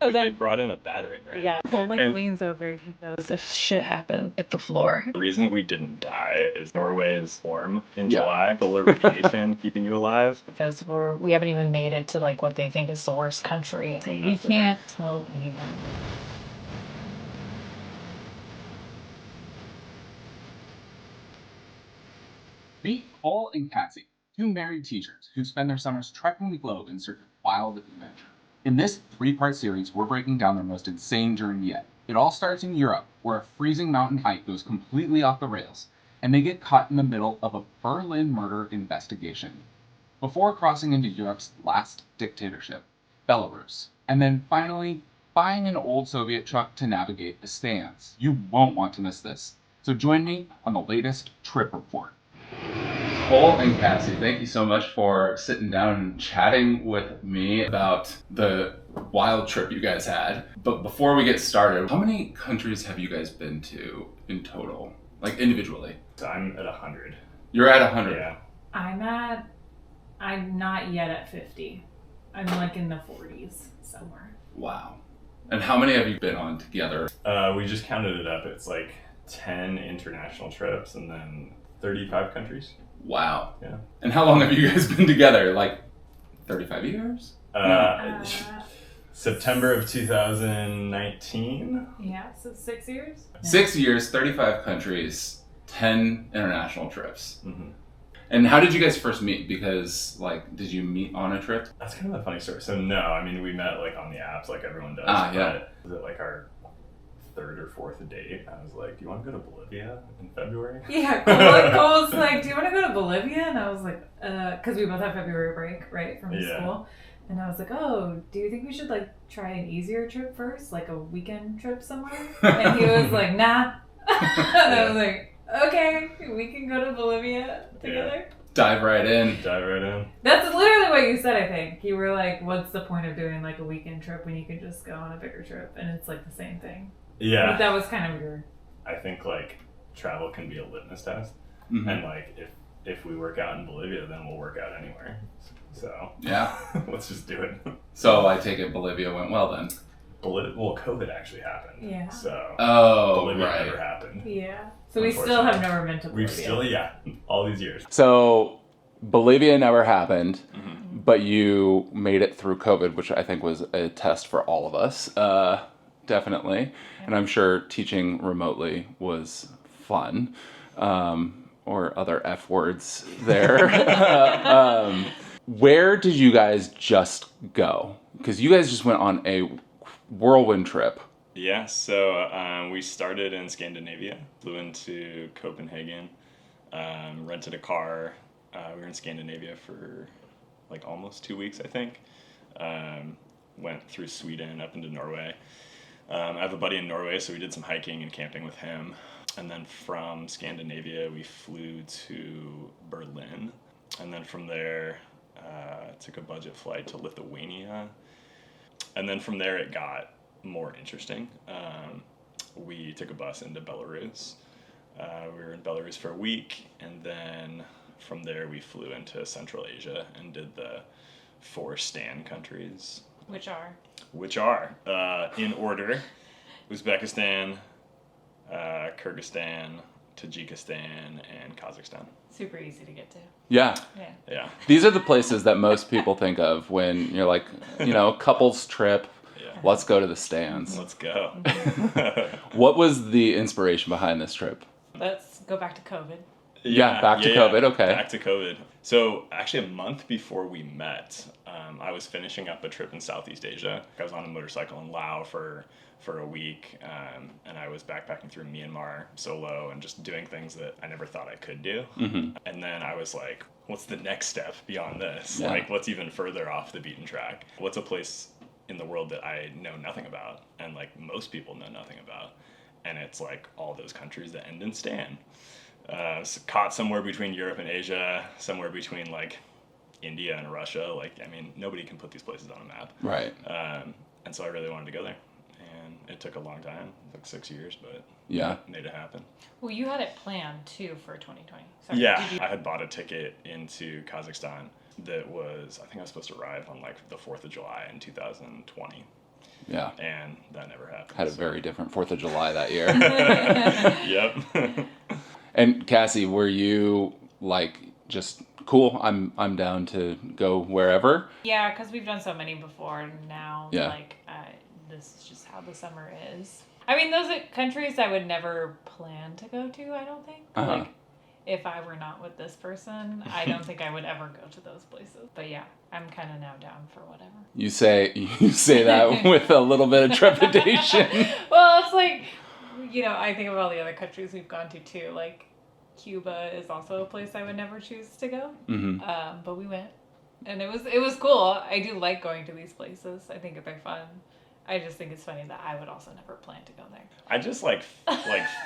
Oh, They then brought in a battery, right? yeah, well, like And leans over, he knows if shit happened at the floor. the reason we didn't die is Norway is warm in July. Solar radiation keeping you alive. Because we haven't even made it to like what they think is the worst country. So you can't smoke anymore. Meet Cole and Cassie, two married teachers who spend their summers trekking the globe in search of wild adventure. In this three-part series, we're breaking down their most insane journey yet. It all starts in Europe, where a freezing mountain hike goes completely off the rails, and they get caught in the middle of a Berlin murder investigation. Before crossing into Europe's last dictatorship, Belarus, and then finally buying an old Soviet truck to navigate the stands. You won't want to miss this. So join me on the latest trip report. Cole and Cassie, thank you so much for sitting down and chatting with me about the wild trip you guys had. But before we get started, how many countries have you guys been to in total? Like individually? So I'm at 100. You're at 100? Yeah. I'm not yet at 50. I'm like in the 40s somewhere. Wow. And how many have you been on together? We just counted it up. It's like 10 international trips and then 35 countries. Wow. Yeah. And how long have you guys been together? Like 35 years? September of 2019. Yeah, so 6 years? 6 years, 35 countries, 10 international trips. Mm-hmm. And how did you guys first meet? Because, like, did you meet on a trip? That's kind of a funny story. So no, I mean, we met like on the apps like everyone does. Ah, yeah. But was it like our third or fourth date? I was like, do you want to go to Bolivia in February? Yeah, Cole was like, do you want to go to Bolivia? And I was like, because we both have February break, right, from school. And I was like, oh, do you think we should like try an easier trip first, like a weekend trip somewhere? And he was like, nah. And I was like, okay, we can go to Bolivia together. Yeah. Dive right in. That's literally what you said, I think. You were like, what's the point of doing like a weekend trip when you could just go on a bigger trip? And it's like the same thing. Yeah. But that was kind of your... I think like travel can be a litmus test. Mm-hmm. And like if we work out in Bolivia, then we'll work out anywhere. So yeah, let's just do it. So I take it Bolivia went well then. Well, COVID actually happened. Yeah. So Bolivia never happened. Yeah. So we still have never been to Bolivia. All these years. So Bolivia never happened, but you made it through COVID, which I think was a test for all of us, definitely. Yeah. And I'm sure teaching remotely was fun, or other F words there. Where did you guys just go? Because you guys just went on a whirlwind trip. Yeah, so we started in Scandinavia, flew into Copenhagen, rented a car. We were in Scandinavia for like almost 2 weeks, I think. Went through Sweden up into Norway. I have a buddy in Norway, so we did some hiking and camping with him. And then from Scandinavia, we flew to Berlin. And then from there, took a budget flight to Lithuania. And then from there, it got more interesting. We took a bus into Belarus. We were in Belarus for a week, and then from there we flew into Central Asia and did the 4 STAN countries. Which are? In order, Uzbekistan, Kyrgyzstan, Tajikistan, and Kazakhstan. Super easy to get to. Yeah. These are the places that most people think of when you're like, couples trip. Yeah. Let's go to the stands. Let's go. What was the inspiration behind this trip? Let's go back to COVID. Back to COVID. Okay. Back to COVID. So actually a month before we met, I was finishing up a trip in Southeast Asia. I was on a motorcycle in Laos for a week, and I was backpacking through Myanmar solo and just doing things that I never thought I could do. Mm-hmm. And then I was like, what's the next step beyond this? Yeah. Like, what's even further off the beaten track? What's a place in the world that I know nothing about and like most people know nothing about? And it's like all those countries that end in Stan. So caught somewhere between Europe and Asia, somewhere between like India and Russia. Like, I mean, nobody can put these places on a map. Right. And so I really wanted to go there. And it took a long time. It took 6 years, but made it happen. Well, you had it planned too for 2020. Sorry, yeah, I had bought a ticket into Kazakhstan that was, I think I was supposed to arrive on like the 4th of July in 2020. Yeah. And that never happened. Had a very different 4th of July that year. Yep. And Cassie, were you like just cool? I'm down to go wherever. Yeah, because we've done so many before now. Yeah. Like, this is just how the summer is. I mean, those are countries I would never plan to go to, I don't think. Uh-huh. Like, if I were not with this person, I don't think I would ever go to those places. But yeah, I'm kind of now down for whatever. You say that with a little bit of trepidation. Well, it's like, you know, I think of all the other countries we've gone to too. Like, Cuba is also a place I would never choose to go. Mm-hmm. But we went, and it was cool. I do like going to these places. I think they're fun. I just think it's funny that I would also never plan to go there. I just like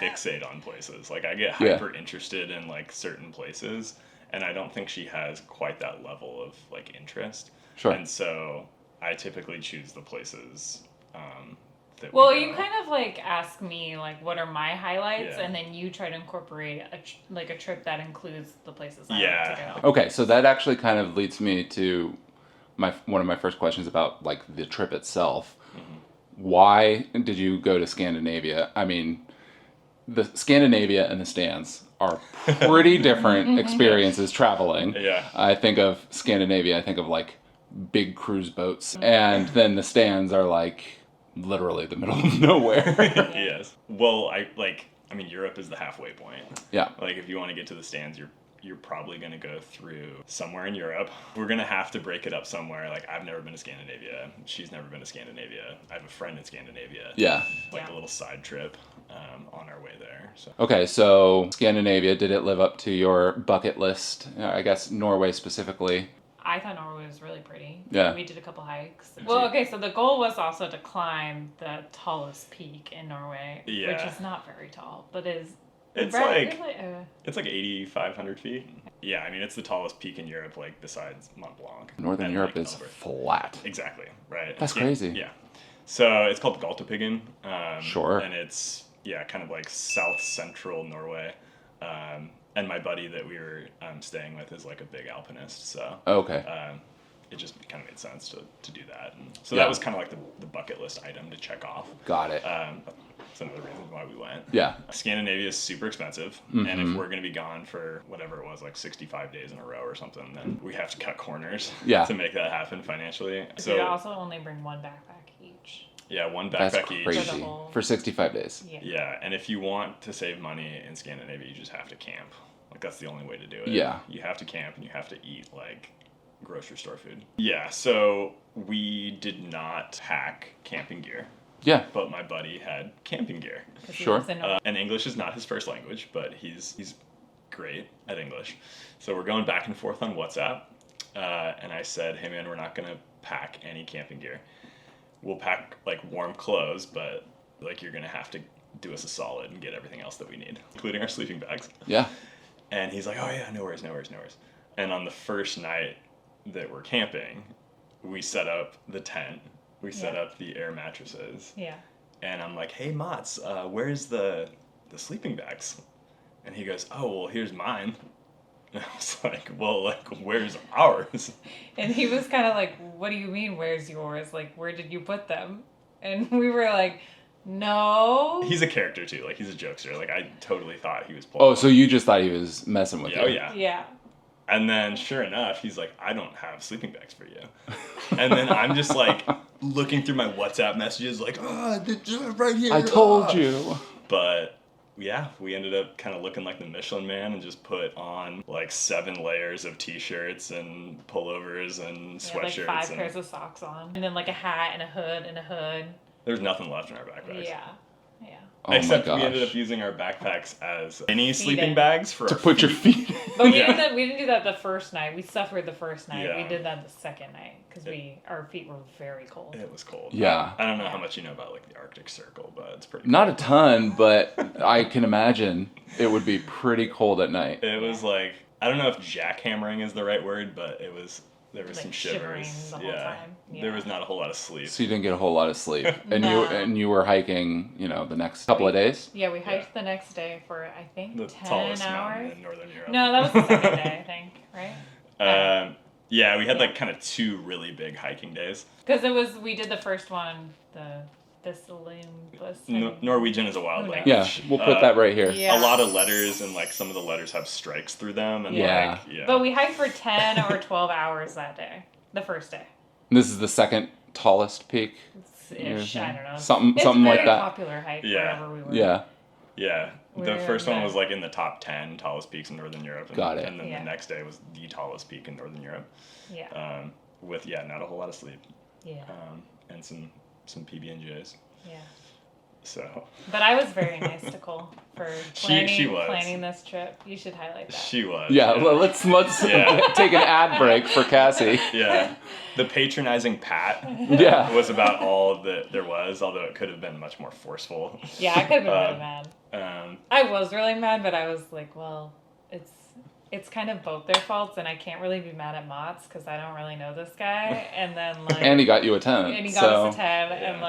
fixate on places. Like I get hyper interested in like certain places, and I don't think she has quite that level of like interest. Sure. And so I typically choose the places that Well, we go. you kind of like ask me like what are my highlights, Yeah. and then you try to incorporate a trip that includes the places I Yeah. like to go. Okay, so that actually kind of leads me to one of my first questions about like the trip itself. Mm-hmm. Why did you go to Scandinavia? I mean, the Scandinavia and the stands are pretty different experiences traveling. Yeah. I think of Scandinavia, I think of like big cruise boats, and then the stands are like literally the middle of nowhere. Yes. Well, I mean, Europe is the halfway point. Yeah. Like, if you want to get to the stands, you're probably going to go through somewhere in Europe. We're going to have to break it up somewhere. Like, I've never been to Scandinavia. She's never been to Scandinavia. I have a friend in Scandinavia. Yeah. Like Yeah. a little side trip on our way there. So. Okay, so Scandinavia, did it live up to your bucket list? I guess Norway specifically. I thought Norway was really pretty. Yeah. We did a couple hikes. Well, okay, so the goal was also to climb the tallest peak in Norway, Yeah. which is not very tall, but is It's right, like really, it's like 8,500 feet. Yeah, I mean, it's the tallest peak in Europe, like besides Mont Blanc. Northern and, Europe like, is Elbrus. flat. Exactly, right. That's crazy. Yeah. So it's called Galtopiggen. Sure. And it's, kind of like south central Norway. And my buddy that we were staying with is like a big alpinist. So Okay. it just kind of made sense to do that. And so Yeah. that was kind of like the bucket list item to check off. Got it. Some of the reasons why we went. Yeah. Scandinavia is super expensive, and if we're going to be gone for whatever it was, like 65 days in a row or something, then we have to cut corners Yeah. to make that happen financially. So So you also only bring one backpack each. yeah, one That's backpack each. crazy. For the whole- For 65 days. Yeah. Yeah, and if you want to save money in Scandinavia, you just have to camp. Like that's the only way to do it. Yeah. You have to camp and you have to eat like grocery store food. Yeah, so we did not pack camping gear, Yeah. but my buddy had camping gear. 'Cause he Sure. lives in Norway. And English is not his first language, but he's great at English. So we're going back and forth on WhatsApp. And I said, hey man, we're not going to pack any camping gear. We'll pack like warm clothes, but like you're going to have to do us a solid and get everything else that we need, including our sleeping bags. Yeah. And he's like, oh yeah, no worries. And on the first night that we're camping, we set up the tent. We set Yeah. up the air mattresses. Yeah. And I'm like, hey, Mats, where's the sleeping bags? And he goes, oh, well, here's mine. And I was like, well, like, where's ours? And he was kind of like, what do you mean, where's yours? Like, where did you put them? And we were like, no. He's a character, too. Like, he's a jokester. Like, I totally thought he was pulling. Oh, so you just thought he was messing with you? Oh, yeah. Yeah. And then, sure enough, he's like, I don't have sleeping bags for you. And then I'm just, like, looking through my WhatsApp messages, like, right here. I told you. But yeah, we ended up kind of looking like the Michelin Man and just put on like 7 layers of t-shirts and pullovers and Yeah, like sweatshirts. 5 and pairs of socks on. And then like a hat and a hood. there's nothing left in our backpacks. Yeah. Oh Except my we ended gosh. up using our backpacks as mini Feet sleeping in. bags for To our put your feet. feet. But we, Yeah. we didn't do that the first night. We suffered the first night. Yeah. We did that the second night because our feet were very cold. It was cold. Yeah. I don't know how much you know about like the Arctic Circle, but it's pretty Not a ton, but I can imagine it would be pretty cold at night. It was like, I don't know if jackhammering is the right word, but there was Like some shivering shivers. the whole time. There Yeah. was not a whole lot of sleep. So you didn't get a whole lot of sleep. And No. you were hiking, the next couple of days? Yeah, we hiked the next day for I think The 10 tallest hours. mountain in Northern Europe. No, that was the second day, I think, right? Yeah, we had Yeah. like kind of 2 really big hiking days. Because we did the first one, the Norwegian is a wild Who knows? language. Yeah, we'll put that right here. Yeah. A lot of letters, and like some of the letters have strikes through them, and Yeah. like yeah. But we hiked for 10 or 12 hours that day, the first day. This is the second tallest peak. Ish, I don't know. Something It's like very that. popular hike Yeah. wherever we were. Yeah. Yeah, the We're first one in was the- like in the top 10 tallest peaks in Northern Europe. And, Got it. And then Yeah. the next day was the tallest peak in Northern Europe. Yeah. With not a whole lot of sleep. Yeah. And some PB&Js. Yeah. So But I was very nice to Cole for She was. planning this trip. You should highlight that. she was. Yeah, well, let's Yeah. take an ad break for Cassie. Yeah. The patronizing Pat Yeah. was about all that there was, although it could have been much more forceful. Yeah, I could have been really mad. Um, I was really mad, but I was like, well, it's kind of both their faults, and I can't really be mad at Mott's because I don't really know this guy. And then like, And he got you a 10. and he got so. us a 10, yeah. and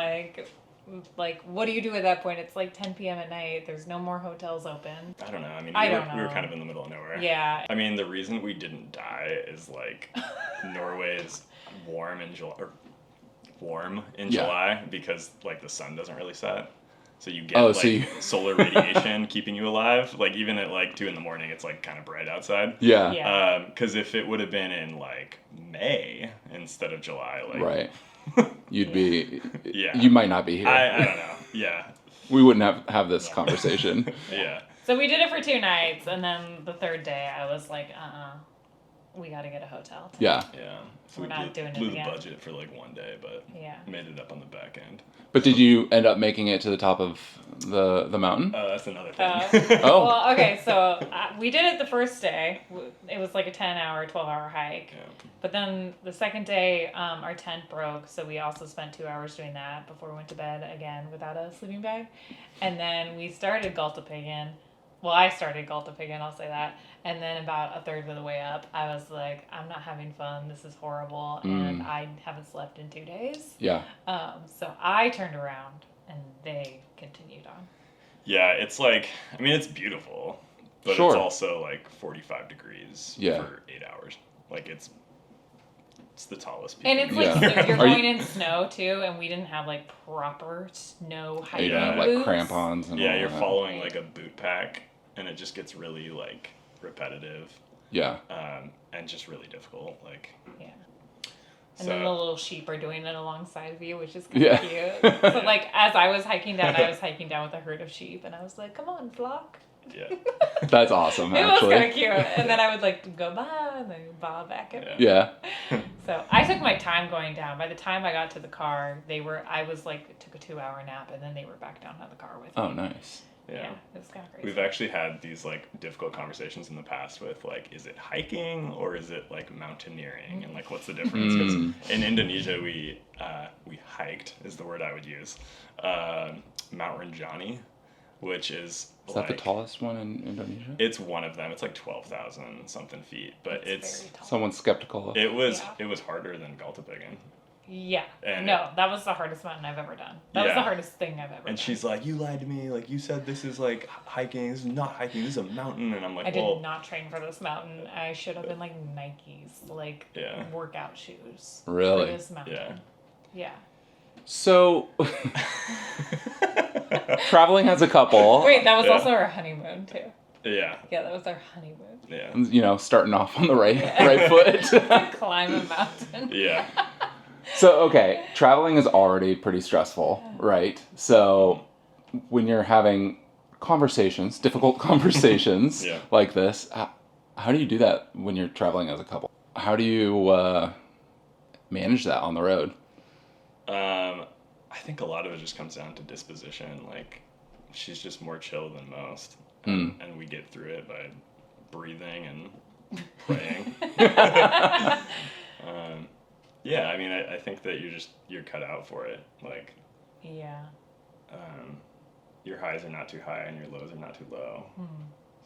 like, what do you do at that point? It's like 10 p.m. at night. There's no more hotels open. I don't know. I mean, I we don't were know. kind of in the middle of nowhere. Yeah. I mean, the reason we didn't die is like Norway is warm in July, Yeah. July because like the sun doesn't really set. So you get Oh, like so you- solar radiation keeping you alive. Like even at like 2 a.m, it's like kind of bright outside. Yeah. Yeah. Because if it would have been in like May instead of July, like Right. You'd be. Yeah. You might not be here. I don't know. Yeah. We wouldn't have this Yeah. conversation. Yeah. So we did it for 2 nights, and then the third day, I was like, we got to get a hotel. Yeah. Yeah. So We're we not doing it blew again. the budget for like 1 day, but Yeah. made it up on the back end. But did you end up making it to the top of the mountain? That's another thing. Oh. Well, okay, so we did it the first day. It was like a 10-hour, 12-hour hike. Yeah. But then the second day, our tent broke, so we also spent 2 hours doing that before we went to bed again without a sleeping bag. And then we started Galtapigen. Well, I started Galtapigen, I'll say that. And then about a third of the way up, I was like, I'm not having fun. This is horrible. And I haven't slept in 2 days. Yeah. So I turned around and they continued on. Yeah, it's like, I mean, it's beautiful, but Sure. it's also like 45 degrees Yeah. for 8 hours. Like it's the tallest peak. And it's like Yeah. snow. You're Are you- going in snow too, and we didn't have like proper snow hiking Yeah, like boots. crampons and yeah, all you're that. following like a boot pack, and it just gets really like repetitive, Yeah. and just really difficult. Like, Yeah. And then the so little sheep are doing it alongside of you, which is kind Yeah. of cute. So like as I was hiking down with a herd of sheep, and I was like, "Come on, flock." yeah, That's awesome, It was kind actually. of cute. And then I would like go bye, and then bye back at me. Yeah. So I took my time going down. By the time I got to the car, I was like took a 2-hour nap, and then they were back down to the car with me. Oh, nice. yeah. It was kind of crazy. We've actually had these like difficult conversations in the past with like, is it hiking or is it like mountaineering, and like what's the difference? Because in Indonesia we hiked is the word I would use, Mount Rinjani, which is Is that the like- tallest one in Indonesia? It's one of them. It's like 12,000 something feet, but it's very tall. Someone's skeptical. it was Yeah. it was harder than Galtapigen. Yeah. And No, that was the hardest mountain I've ever done. That was Yeah. the hardest thing I've ever done. And she's like, "You lied to me. Like you said this is like hiking. This is not hiking. This is a mountain." And I'm like, I did "Well, not train for this mountain. I should have been like Nikes, like Yeah. workout shoes. Really? For this mountain. Yeah. So, traveling as a couple, Wait, that was Yeah. also our honeymoon too. yeah, Yeah, that was our honeymoon. yeah, starting off on the right foot. Climb a mountain. yeah." So, okay, traveling is already pretty stressful, right? So, when you're having conversations, difficult conversations Yeah. like this, how do you do that when you're traveling as a couple? How do you manage that on the road? I think a lot of it just comes down to disposition. Like, she's just more chill than most, Mm. and we get through it by breathing and praying. Yeah, I mean, I think that you're cut out for it. Like, Yeah. your highs are not too high and your lows are not too low.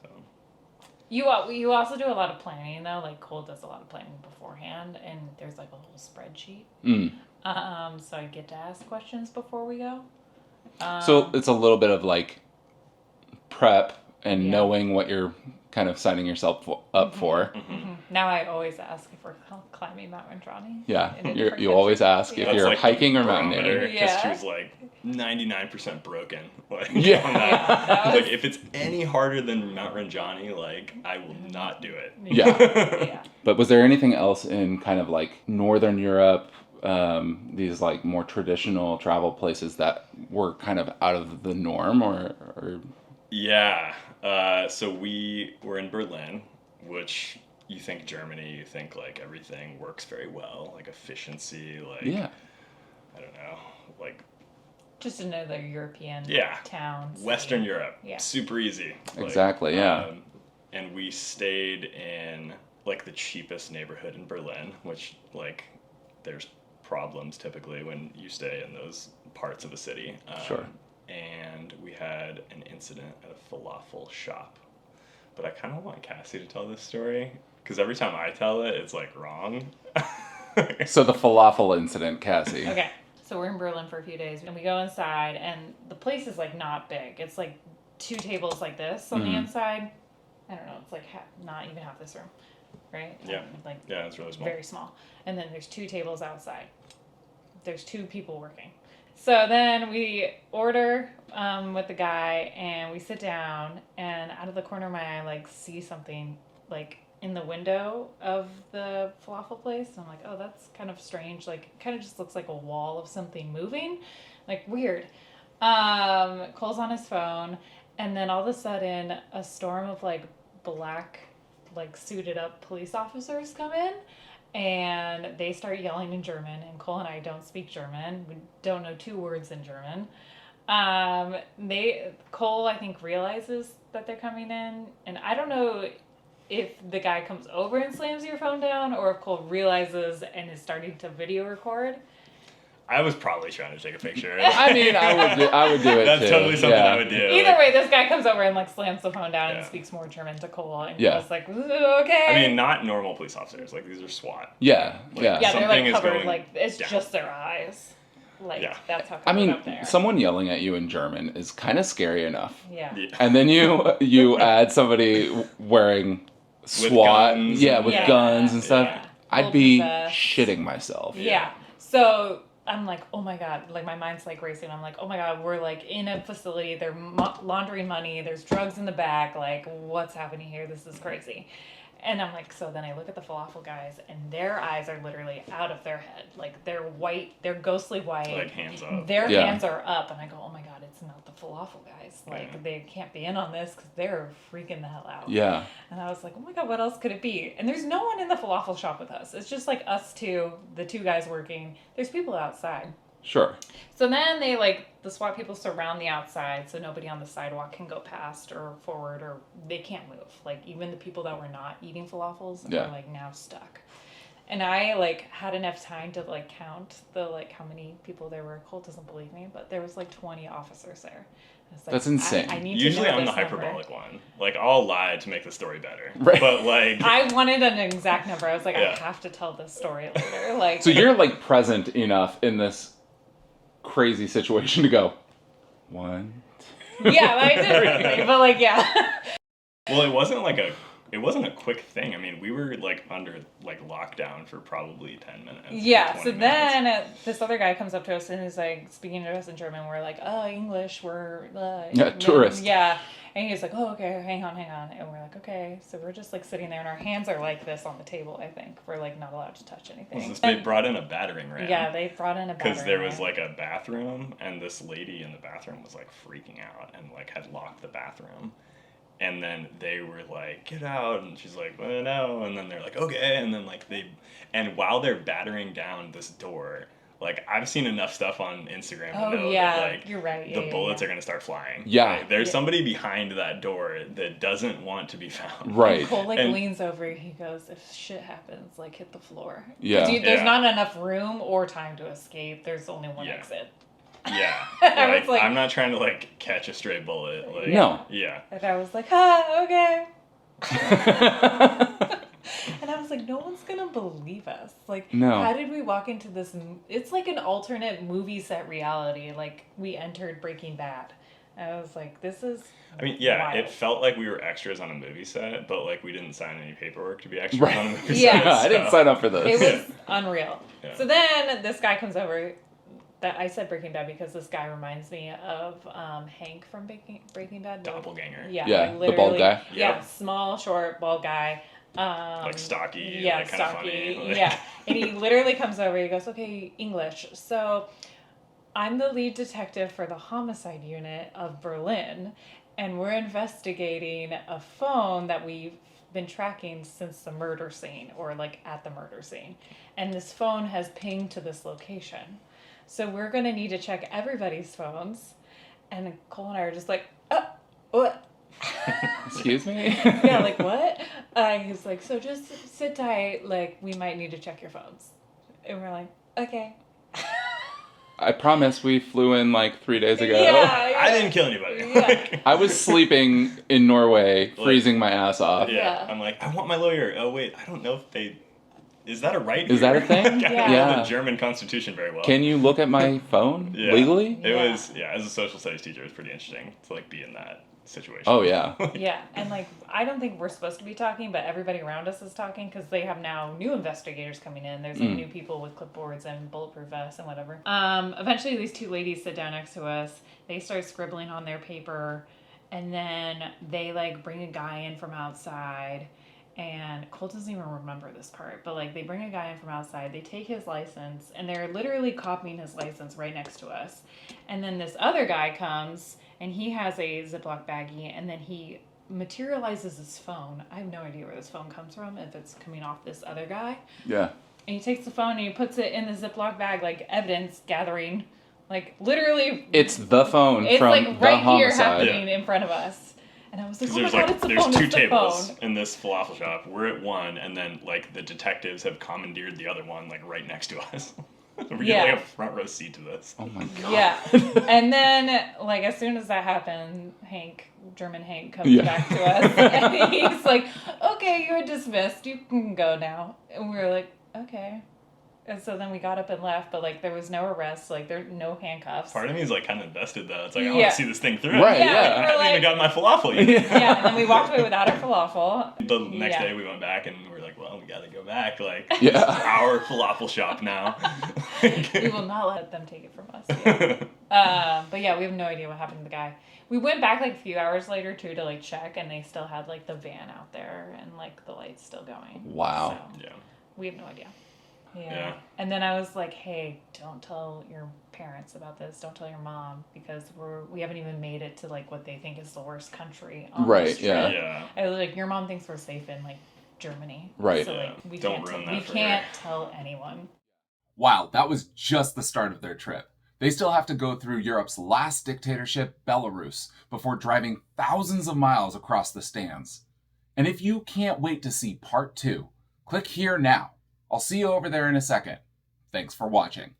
So You also do a lot of planning though. Like Cole does a lot of planning beforehand, and there's like a whole spreadsheet. Mm. So I get to ask questions before we go. So it's a little bit of like prep and Yeah. knowing what you're kind of signing yourself up for. Mm-hmm. Now I always ask if we're climbing Mount Randrani. Yeah, in a different you always country. ask if Yeah. you're like hiking the or mountaineering. Because Yeah. she was like 99% broken. Like, Yeah. on that. Yeah, that I was was- like, if it's any harder than Mount Ranjani, like, I will not do it. Yeah. Yeah. But was there anything else in kind of like Northern Europe, these like more traditional travel places that were kind of out of the norm or Yeah. So we were in Berlin, which you think Germany, you think like everything works very well, like efficiency, like, yeah. I don't know, like Just another European Yeah. town. city. Western Europe. Yeah. Super easy. Like, Exactly, yeah. And we stayed in like the cheapest neighborhood in Berlin, which like there's problems typically when you stay in those parts of a city. Sure. And we had an incident at a falafel shop. But I kind of want Cassie to tell this story because every time I tell it, it's like wrong. So the falafel incident, Cassie. Okay, so we're in Berlin for a few days, and we go inside, and the place is like not big. It's like 2 tables like this on the Mhm. inside. I don't know. It's like not even half this room, right? Yeah. Like Yeah, it's really small. very small. And then there's 2 tables outside. There's 2 people working. So then we order with the guy, and we sit down, and out of the corner of my eye, like see something like in the window of the falafel place. And I'm like, oh, that's kind of strange. Like, it kind of just looks like a wall of something moving. Like, weird. Cole's on his phone, and then all of a sudden, a storm of like black, like suited up police officers come in. And they start yelling in German, and Cole and I don't speak German. We don't know 2 words in German. Cole, I think, realizes that they're coming in, and I don't know if the guy comes over and slams your phone down, or if Cole realizes and is starting to video record. I was probably trying to take a picture. I mean, I would do it That's too. totally something yeah. I would do. Either way, this guy comes over and like slams the phone down and Yeah. speaks more German to Cole, and Yeah. Cole's like, "Ooh, okay." I mean, not normal police officers. Like, these are SWAT. Yeah, Like, yeah. yeah, they're something like is covered, going like it's down. just their eyes. Like Yeah. that's how I covered mean, up they are. someone yelling at you in German is kind of scary enough. Yeah. Yeah. And then you add somebody wearing SWAT, guns. with Yeah. guns and stuff. Yeah. I'd Full be possessed. shitting myself. Yeah. So I'm like, oh my God, like my mind's like racing. I'm like, oh my God, we're like in a facility. They're laundering money. There's drugs in the back. Like, what's happening here? This is crazy. And I'm like, so then I look at the falafel guys, and their eyes are literally out of their head. Like, they're white. They're ghostly white. Like, hands up. Their Yeah. hands are up. And I go, oh my God, it's not the falafel guys. Like, Yeah. they can't be in on this because they're freaking the hell out. Yeah. And I was like, oh my God, what else could it be? And there's no one in the falafel shop with us. It's just like us 2, the 2 guys working. There's people outside. Sure. So then the SWAT people surround the outside so nobody on the sidewalk can go past or forward, or they can't move. Like, even the people that were not eating falafels Yeah. are like now stuck. And I like had enough time to like count the like how many people there were. Cole doesn't believe me, but there was like 20 officers there. I was like, That's insane. I need Usually to know I'm the this number. hyperbolic one. Like, I'll lie to make the story better. Right. But, like, I wanted an exact number. I was like, Yeah. I have to tell this story later. Like, So you're like present enough in this crazy situation to go 1. yeah, I did really, but like, yeah. well, it wasn't a quick thing. I mean, we were, like, under, like, lockdown for probably 10 minutes. Yeah, 20 so minutes. then this other guy comes up to us and is like speaking to us in German. We're like, oh, English, we're Yeah, tourist. Yeah, and he's like, oh, okay, hang on, and we're like, okay. So we're just like sitting there, and our hands are like this on the table. I think we're like not allowed to touch anything. They brought in a battering ram. Yeah, they brought in a Because there was, ram. like, a bathroom, and this lady in the bathroom was, like, freaking out and, like, had locked the bathroom. And then they were like, get out. And she's like, well, no. And then they're like, okay. And then, like, and while they're battering down this door, like, I've seen enough stuff on Instagram to Oh know yeah, that, like, you're right. the bullets are going to start flying. Yeah. Right? There's Yeah. somebody behind that door that doesn't want to be found. Right. Cole like And- leans over. He goes, "If shit happens, like hit the floor. 'Cause Yeah. there's Yeah. not enough room or time to escape. There's only one Yeah. exit." Yeah. I was Like, like- I'm not trying to, like, catch a stray bullet. Like, No. Yeah. And I was like, okay. And I was like, no one's gonna believe us. Like, No. how did we walk into this? It's like an alternate movie set reality. Like, we entered Breaking Bad. I was like, this is. I mean, yeah, wild. it felt like we were extras on a movie set, but like we didn't sign any paperwork to be extras Right. on a movie Yeah. set. I didn't sign up for this. It was unreal. Yeah. So then this guy comes over. That I said Breaking Bad because this guy reminds me of Hank from Breaking Bad. Doppelganger. Yeah, Yeah, like the bald literally- guy. Yeah, Yep. small, short, bald guy. Like stocky, Yeah, like kind of stocky. funny. Like, Yeah, and he literally comes over. He goes, "Okay, English. So, I'm the lead detective for the homicide unit of Berlin, and we're investigating a phone that we've been tracking since the murder scene, or like at the murder scene. And this phone has pinged to this location. So we're gonna need to check everybody's phones." And Cole and I are just like, what? Excuse me? Yeah, like what? He's like, so just sit tight, like we might need to check your phones. And we're like, okay. I promise we flew in like 3 days ago. Yeah, I didn't kill anybody. Yeah. I was sleeping in Norway, freezing my ass off. Yeah. Yeah. I'm like, I want my lawyer. Oh wait, I don't know if they. Is that a right? Is that a thing? I don't Yeah. know the German Constitution very well. Can you look at my phone Yeah. legally? It Yeah. was as a social studies teacher, it's pretty interesting to like be in that situation. Oh, yeah. Yeah, and like I don't think we're supposed to be talking, but everybody around us is talking because they have now new investigators coming in. There's like new people with clipboards and bulletproof vests and whatever. Eventually these two ladies sit down next to us. They start scribbling on their paper, and then they like bring a guy in from outside. And Cole doesn't even remember this part, but like they bring a guy in from outside, they take his license, and they're literally copying his license right next to us. And then this other guy comes, and he has a Ziploc baggie, and then he materializes his phone. I have no idea where this phone comes from, if it's coming off this other guy. Yeah. And he takes the phone and he puts it in the Ziploc bag, like evidence gathering, like literally. It's the phone It's from like the right here homicide. happening in front of us. And I was like, Because oh my there's god, like it's the there's phone, two it's the tables phone. in this falafel shop. We're at one, and then like the detectives have commandeered the other one like right next to us. We Yeah. get like a front row seat to this. Oh my god. Yeah. And then, like, as soon as that happened, German Hank comes Yeah. back to us. And he's like, okay, you're dismissed. You can go now. And we were like, okay. And so then we got up and left, but, like, there was no arrest. Like, there no handcuffs. Part of me is like kind of invested though. It's like I Yeah. want to see this thing through. Right, Yeah, yeah. I haven't we're even like, got my falafel yet. yeah, and then we walked away without our falafel. The next Yeah. day we went back and we're like, well, we got to go back. Like, Yeah. this is our falafel shop now. We will not let them take it from us. But yeah, we have no idea what happened to the guy. We went back like a few hours later too to like check, and they still had like the van out there and like the lights still going. Wow. So Yeah. we have no idea. Yeah. And then I was like, hey, don't tell your parents about this. Don't tell your mom, because we haven't even made it to like what they think is the worst country on Right, this trip. yeah. Yeah. I was like, your mom thinks we're safe in like Germany. Right. So Yeah. like we Don't can't ruin that we for can't her. tell anyone. Wow, that was just the start of their trip. They still have to go through Europe's last dictatorship, Belarus, before driving thousands of miles across the stands. And if you can't wait to see part 2, click here now. I'll see you over there in a second. Thanks for watching.